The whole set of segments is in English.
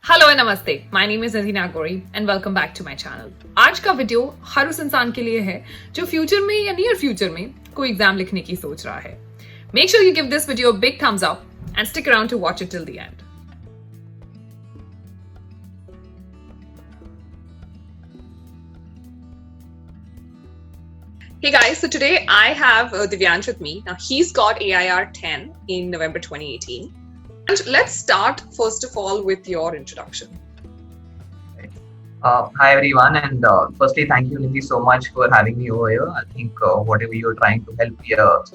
Hello नमस्ते, my name is Nadina Gori and welcome back to my channel. आज का video हर उस इंसान के लिए है जो फ्यूचर में या नियर फ्यूचर में कोई एग्जाम लिखने की सोच रहा है। Make sure you give this video a big thumbs up and stick around two watch it till the end. Hey guys, so today I have Divyansh with me. Now he's got AIR 10 in November 2018. And let's start first of all with your introduction. Hi everyone, and firstly, thank you, Nidhi, so much for having me over here. I think whatever you're trying to help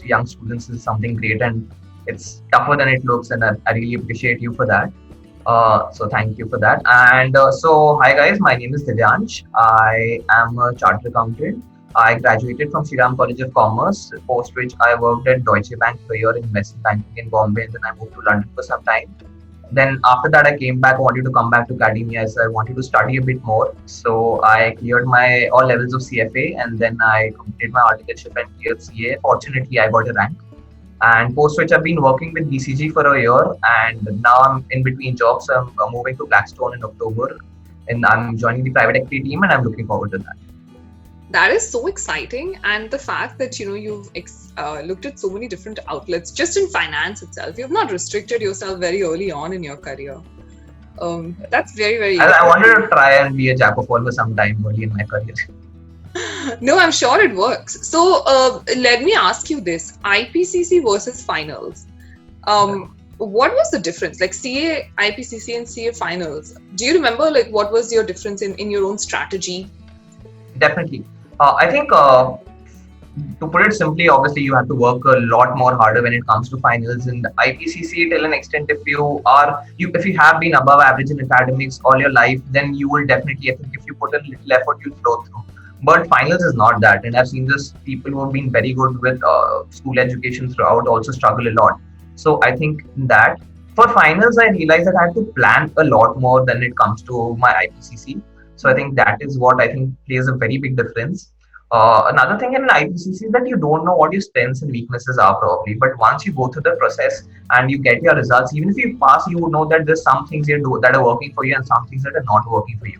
young students is something great, and it's tougher than it looks, and I really appreciate you for that. So thank you for that. And hi guys, my name is Divyansh. I am a chartered accountant. I graduated from Sriram College of Commerce, post which I worked at Deutsche Bank for a year in investment banking in Bombay, and then I moved to London for some time. Then after that, I came back, wanted to come back to academia, so I wanted to study a bit more. So I cleared my all levels of CFA, and then I completed my articleship and cleared CA. Fortunately, I got a rank. And post which I've been working with BCG for a year, and now I'm in between jobs. So I'm moving to Blackstone in October, and I'm joining the private equity team, and I'm looking forward to that. That is so exciting, and the fact that you've looked at so many different outlets just in finance itself. You've not restricted yourself very early on in your career. That's very, very. I wanted to try and be a jack of all for some time early in my career. No, I'm sure it works. So let me ask you this: IPCC versus finals. What was the difference? Like CA, IPCC, and CA finals. Do you remember what was your difference in your own strategy? Definitely. I think to put it simply, obviously you have to work a lot more harder when it comes to finals. And IPCC, till an extent, if you have been above average in academics all your life, then you will definitely, I think, if you put a little effort, you'll flow through. But finals is not that, and I've seen this people who have been very good with school education throughout also struggle a lot. So I think that for finals, I realized that I have to plan a lot more than it comes to my IPCC. So I think that is what I think plays a very big difference. Another thing in IPCC is that you don't know what your strengths and weaknesses are probably. But once you go through the process and you get your results, even if you pass, you would know that there's some things you do that are working for you and some things that are not working for you.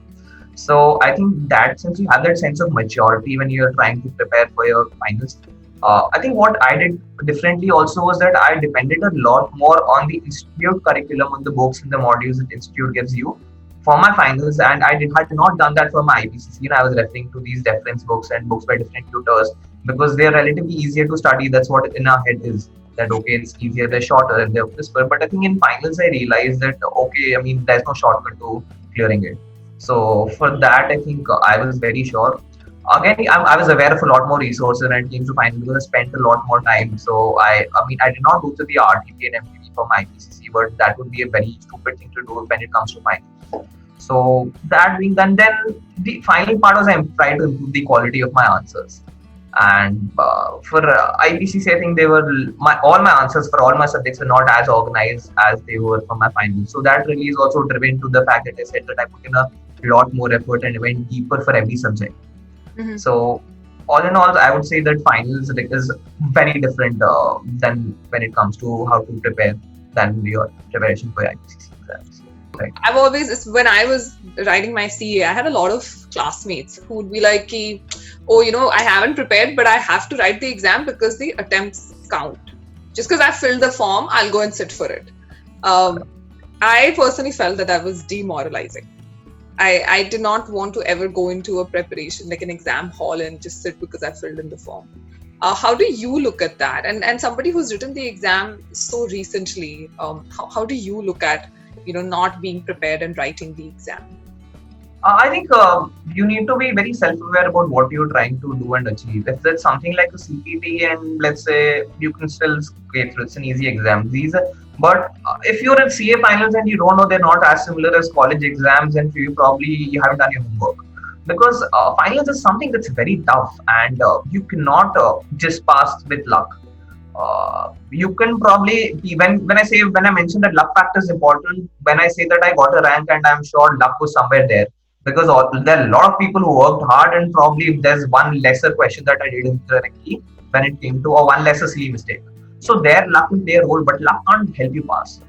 So I think that since you have that sense of maturity when you're trying to prepare for your finals, I think what I did differently also was that I depended a lot more on the institute curriculum, on the books and the modules that institute gives you for my finals, and had not done that for my IPCC. I was referring to these reference books and books by different tutors because they're relatively easier to study. That's what in our head is, that okay, it's easier, they're shorter and they're crisper. But I think in finals I realized that okay, I mean, there's no shortcut to clearing it. So for that, I think I was very sure. Again, I was aware of a lot more resources when it came to finals because I spent a lot more time. So I mean, I did not go to the RTP and MPP for my IPCC, but that would be a very stupid thing to do when it comes to finals. So that being done, then the final part was I tried to improve the quality of my answers. And for IPCC, I think they were all my answers for all my subjects were not as organized as they were for my finals. So that really is also driven to the fact that I said that I put in a lot more effort and went deeper for every subject. Mm-hmm. So all in all, I would say that finals is very different than when it comes to how to prepare than your preparation for IPCC exams. Right. I've always, when I was writing my CA, I had a lot of classmates who would be like, oh, I haven't prepared, but I have to write the exam because the attempts count. Just because I filled the form, I'll go and sit for it. I personally felt that I was demoralizing. I did not want to ever go into a preparation, like an exam hall, and just sit because I filled in the form. How do you look at that? And somebody who's written the exam so recently, how do you look at not being prepared and writing the exam? I think you need to be very self-aware about what you're trying to do and achieve. If it's something like a CPT, and let's say you can still get through, it's an easy exam. But if you're in CA finals and you don't know, they're not as similar as college exams, and you haven't done your homework. Because finals is something that's very tough, and you cannot just pass with luck. You can probably when I mention that luck factor is important, when I say that I got a rank, and I'm sure luck was somewhere there because there are a lot of people who worked hard, and probably if there's one lesser question that I did incorrectly when it came to, or one lesser silly mistake, so their luck will play a role, but luck can't help you pass.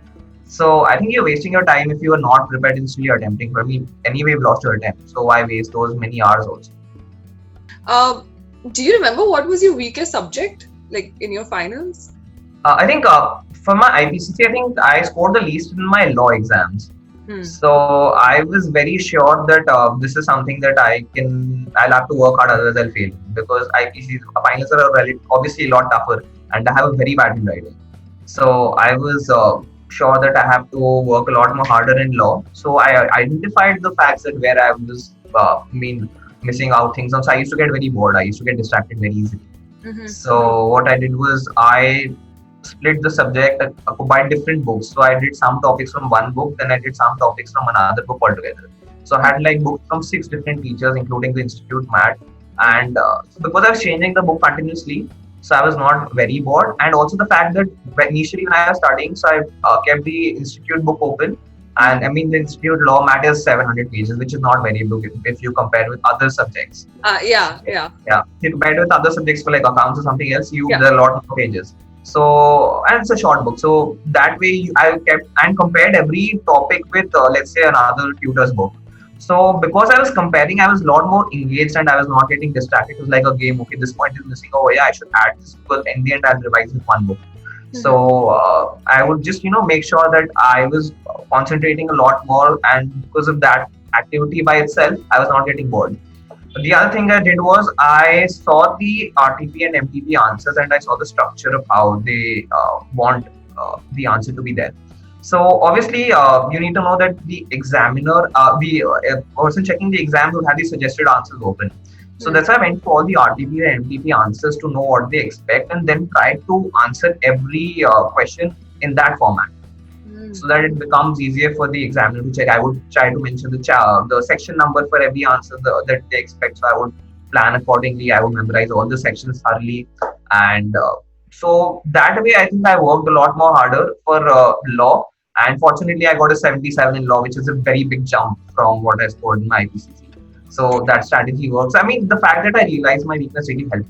So I think you're wasting your time if you are not prepared instead you're attempting. For me, anyway, you've lost your attempt. So why waste those many hours also? Um, do you remember what was your weakest subject, like in your finals? I think for my IPCC, I think I scored the least in my law exams. Hmm. So I was very sure that this is something that I'll have to work hard, otherwise I'll fail. Because IPC finals are obviously a lot tougher, and I have a very bad handwriting. So I was sure that I have to work a lot more harder in law. So I identified the facts that where I was, missing out things on. So I used to get very bored. I used to get distracted very easily. So what I did was I split the subject by different books. So I did some topics from one book, then I did some topics from another book altogether. So I had like books from 6 different teachers, including the Institute Math. And because I was changing the book continuously, so I was not very bored. And also the fact that initially when I was studying, so I kept the Institute book open. And I mean, the Institute Law Math is 700 pages, which is not very big if you compare with other subjects. Yeah. Yeah, if you compare it with other subjects for like accounts or something else, Yeah. there are a lot more pages. So, and it's a short book. So that way I kept and compared every topic with, let's say, another tutor's book. So because I was comparing, I was a lot more engaged and I was not getting distracted. It was like a game. Okay, this point is missing. Oh yeah, I should add this because in the end I'll revise with one book. So I would just make sure that I was concentrating a lot more, and because of that activity by itself, I was not getting bored. The other thing I did was I saw the RTP and MTP answers and I saw the structure of how they want the answer to be there. So obviously, you need to know that the examiner, the person checking the exam would have the suggested answers open. So that's why I went through all the RTP and MTP answers to know what they expect and then try to answer every question in that format, so that it becomes easier for the examiner to check. I would try to mention the section number for every answer that they expect. So I would plan accordingly. I would memorize all the sections thoroughly, and so that way I think I worked a lot more harder for law. And fortunately, I got a 77 in law, which is a very big jump from what I scored in my IPCC. So that strategy works. I mean, the fact that I realized my weakness really helped.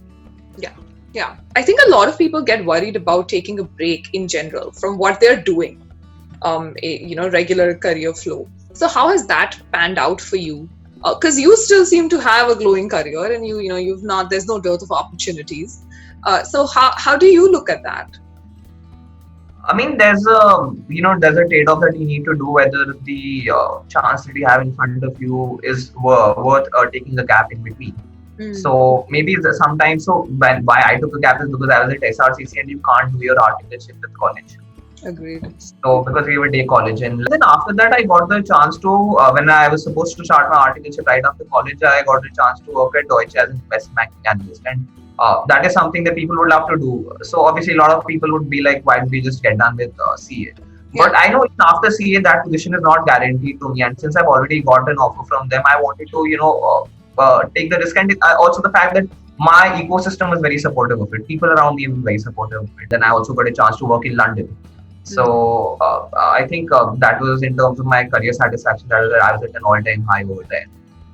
Yeah. I think a lot of people get worried about taking a break in general from what they're doing. Regular career flow. So how has that panned out for you? Because you still seem to have a glowing career, and you've not. There's no dearth of opportunities. So how do you look at that? I mean, there's a trade-off that you need to do, whether the chance that you have in front of you is worth taking a gap in between. So maybe sometimes, why I took a gap is because I was at SRCC and you can't do your articleship with college. Agreed. So because we were day college, and then after that I got the chance to, when I was supposed to start my articleship right after college, I got the chance to work at Deutsche as an investment banking analyst, and that is something that people would love to do. So obviously a lot of people would be like, why don't we just get done with CA? But I know after CA that position is not guaranteed to me, and since I've already got an offer from them, I wanted to take the risk, and also the fact that my ecosystem was very supportive of it. People around me were very supportive of it. Then I also got a chance to work in London. So I think that was, in terms of my career satisfaction, that I was at an all-time high over there.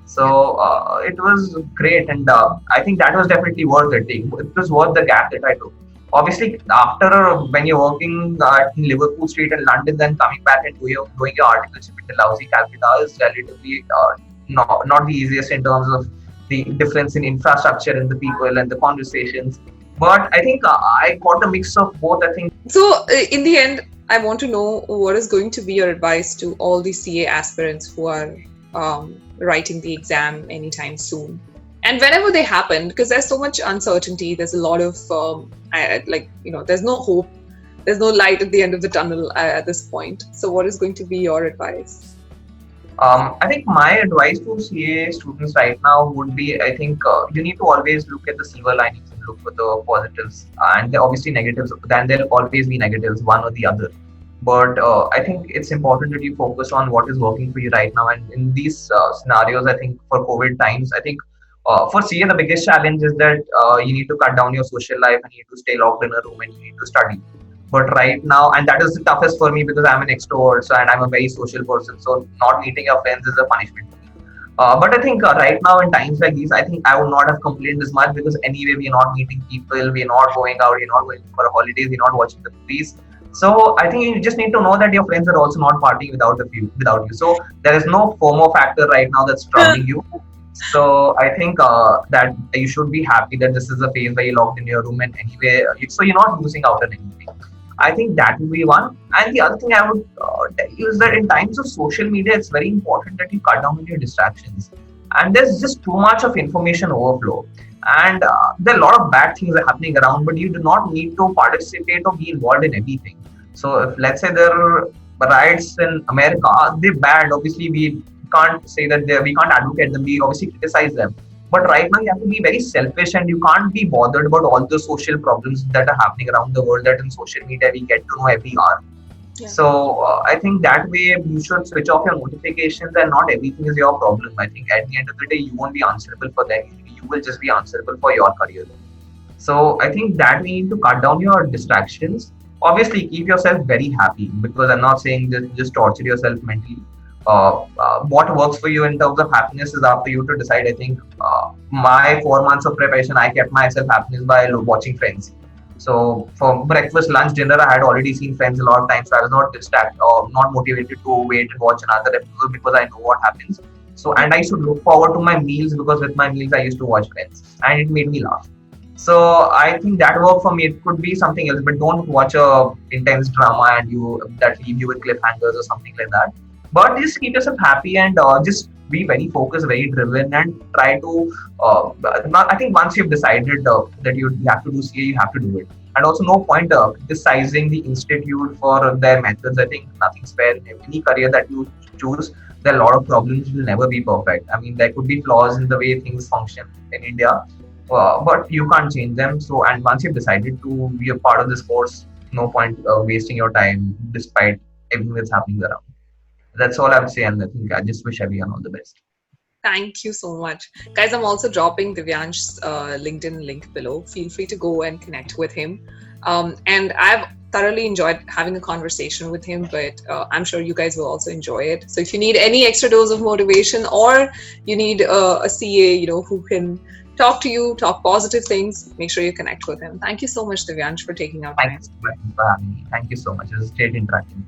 So it was great, and I think that was definitely worth it. It was worth the gap that I took. Obviously, after when you're working in Liverpool Street in London, then coming back and doing your articleship in Dalhousie, Calcutta is relatively not the easiest in terms of the difference in infrastructure and the people and the conversations. But I think I got a mix of both. I think. So in the end, I want to know what is going to be your advice to all the CA aspirants who are writing the exam anytime soon, and whenever they happen, because there's so much uncertainty. There's a lot of there's no hope. There's no light at the end of the tunnel at this point. So what is going to be your advice? I think my advice to CA students right now would be, I think you need to always look at the silver linings and look for the positives, and there are obviously negatives. Then there'll always be negatives, one or the other. But I think it's important that you focus on what is working for you right now. And in these scenarios, I think for COVID times, I think for CA, the biggest challenge is that you need to cut down your social life and you need to stay locked in a room and you need to study. But right now, and that is the toughest for me because I'm an extrovert, and I'm a very social person. So not meeting your friends is a punishment. But I think right now in times like these, I think I would not have complained as much because anyway, we're not meeting people, we're not going out, we're not going for holidays, we're not watching the movies. So I think you just need to know that your friends are also not partying without you. So there is no FOMO factor right now that's troubling you. So I think that you should be happy that this is a phase where you're locked in your room, and anyway, so you're not losing out on anything. I think that would be one. And the other thing I would tell you is that in times of social media, it's very important that you cut down on your distractions. And there's just too much of information overflow. And there are a lot of bad things are happening around, but you do not need to participate or be involved in everything. So if let's say there are riots in America, they're bad. Obviously, we can't say that we can't advocate them. We obviously criticize them. But right now, you have to be very selfish, and you can't be bothered about all the social problems that are happening around the world. That in social media we get to know every hour. Yeah. So I think that way you should switch off your notifications, and not everything is your problem. I think at the end of the day, you won't be answerable for them. You will just be answerable for your career. So I think that we need to cut down your distractions. Obviously, keep yourself very happy, because I'm not saying that just torture yourself mentally. What works for you in terms of happiness is up to you to decide. I think my 4 months of preparation, I kept myself happiness by watching Friends. So for breakfast, lunch, dinner, I had already seen Friends a lot of times. So I was not distracted or not motivated to wait and watch another episode, because I know what happens. So, and I should look forward to my meals, because with my meals I used to watch Friends, and it made me laugh. So I think that worked for me. It could be something else, but don't watch a intense drama and you that leave you with cliffhangers or something like that. But just keep yourself happy, and just be very focused, very driven, and try to. I think once you've decided that you have to do CA, you have to do it. And also, no point criticizing the institute for their methods. I think nothing's fair in any career that you choose. There are a lot of problems. Will never be perfect. I mean, there could be flaws in the way things function in India, but you can't change them. So, and once you've decided to be a part of this course, no point wasting your time despite everything that's happening around. That's all I would say, and I think I just wish everyone all the best. Thank you so much. Guys, I'm also dropping Divyansh's LinkedIn link below. Feel free to go and connect with him. And I've thoroughly enjoyed having a conversation with him, but I'm sure you guys will also enjoy it. So if you need any extra dose of motivation, or you need a CA, who can talk to you, talk positive things, make sure you connect with him. Thank you so much, Divyansh, for taking our time. Thanks for having me. Thank you so much. It was great interacting.